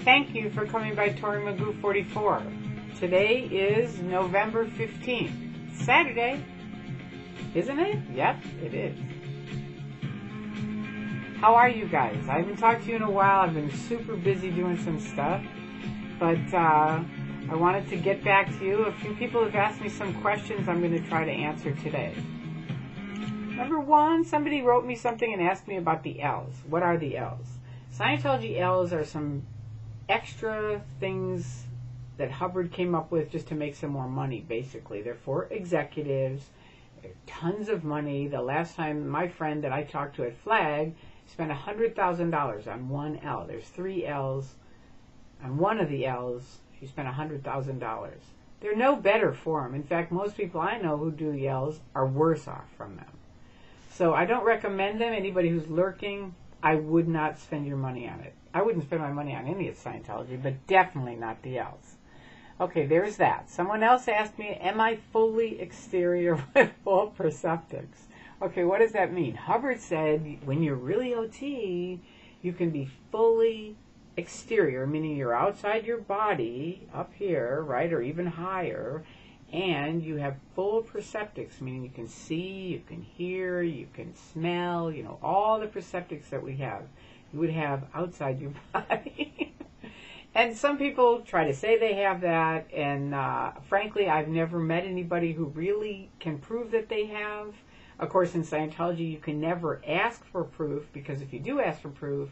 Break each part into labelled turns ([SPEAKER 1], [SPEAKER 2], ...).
[SPEAKER 1] thank you for coming by Tori Magoo 44. Today is November 15th. Saturday. Isn't it? Yep, it is. How are you guys? I haven't talked to you in a while. I've been super busy doing some stuff. But I wanted to get back to you. A few people have asked me some questions I'm going to try to answer today. Number one, somebody wrote me something and asked me about the L's. What are the L's? Scientology L's are some extra things that Hubbard came up with just to make some more money, basically. They're for executives. They're tons of money. The last time my friend that I talked to at Flag spent $100,000 on one L. There's 3 L's. On one of the L's, she spent $100,000. They're no better for them. In fact, most people I know who do the L's are worse off from them. So I don't recommend them. Anybody who's lurking, I would not spend your money on it. I wouldn't spend my money on any of Scientology, but definitely not the L's. Okay, there's that. Someone else asked me, am I fully exterior with full perceptics? Okay, what does that mean? Hubbard said when you're really OT, you can be fully exterior, meaning you're outside your body, up here, right, or even higher, and you have full perceptics, meaning you can see, you can hear, you can smell, all the perceptics that we have, you would have outside your body. And some people try to say they have that, and frankly, I've never met anybody who really can prove that they have. Of course, in Scientology, you can never ask for proof, because if you do ask for proof,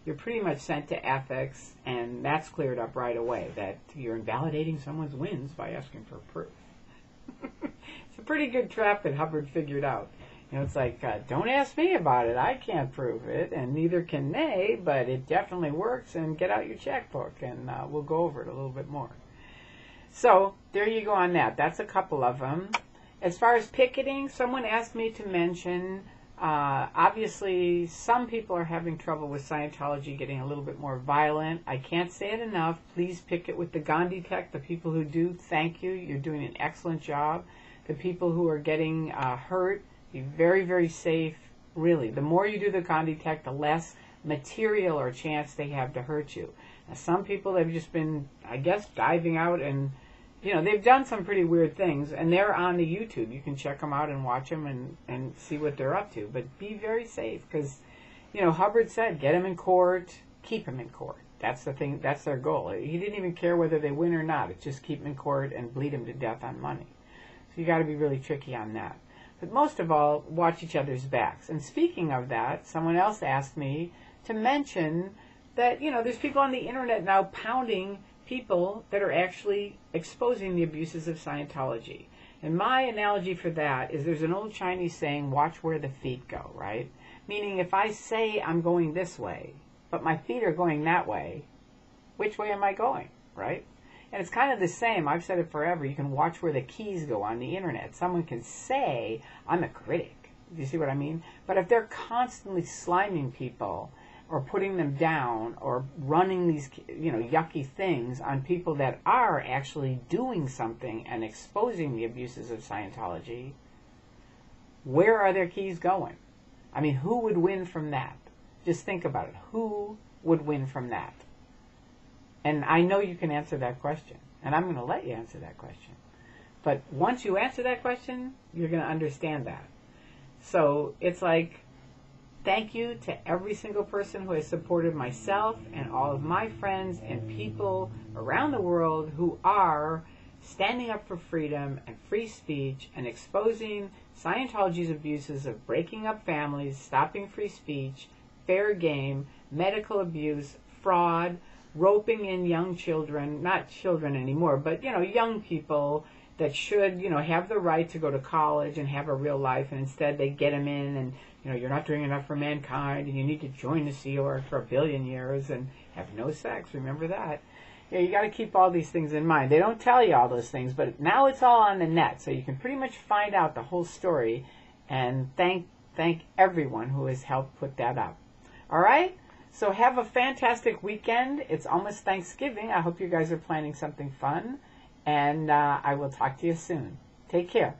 [SPEAKER 1] you're pretty much sent to ethics, and that's cleared up right away, that you're invalidating someone's wins by asking for proof. It's a pretty good trap that Hubbard figured out. It's like, don't ask me about it. I can't prove it, and neither can they, but it definitely works, and get out your checkbook, and we'll go over it a little bit more. So, there you go on that. That's a couple of them. As far as picketing, someone asked me to mention, obviously, some people are having trouble with Scientology getting a little bit more violent. I can't say it enough. Please picket with the Ghandi tech. The people who do, thank you. You're doing an excellent job. The people who are getting hurt, be very, very safe. Really, the more you do the Ghandi tech, the less material or chance they have to hurt you. Now, some people have just been, I guess, diving out and, they've done some pretty weird things, and they're on the YouTube. You can check them out and watch them and see what they're up to. But be very safe, because, Hubbard said, get them in court, keep them in court. That's the thing. That's their goal. He didn't even care whether they win or not. It's just keep them in court and bleed them to death on money. So you got to be really tricky on that. But most of all, watch each other's backs. And speaking of that, someone else asked me to mention that, there's people on the internet now pounding people that are actually exposing the abuses of Scientology. And my analogy for that is there's an old Chinese saying, watch where the feet go, right? Meaning if I say I'm going this way, but my feet are going that way, which way am I going, right? And it's kind of the same. I've said it forever. You can watch where the keys go on the internet. Someone can say, I'm a critic. Do you see what I mean? But if they're constantly sliming people or putting them down or running these, yucky things on people that are actually doing something and exposing the abuses of Scientology, where are their keys going? I mean, who would win from that? Just think about it. Who would win from that? And I know you can answer that question, and I'm going to let you answer that question. But once you answer that question, you're going to understand that. So it's like, thank you to every single person who has supported myself and all of my friends and people around the world who are standing up for freedom and free speech and exposing Scientology's abuses of breaking up families, stopping free speech, fair game, medical abuse, fraud, roping in young children, not children anymore, but, young people that should, have the right to go to college and have a real life, and instead they get them in and, you're not doing enough for mankind, and you need to join the Sea Org for 1 billion years and have no sex. Remember that. You got to keep all these things in mind. They don't tell you all those things, but now it's all on the net, so you can pretty much find out the whole story, and thank everyone who has helped put that up. All right? So have a fantastic weekend. It's almost Thanksgiving. I hope you guys are planning something fun, and I will talk to you soon. Take care.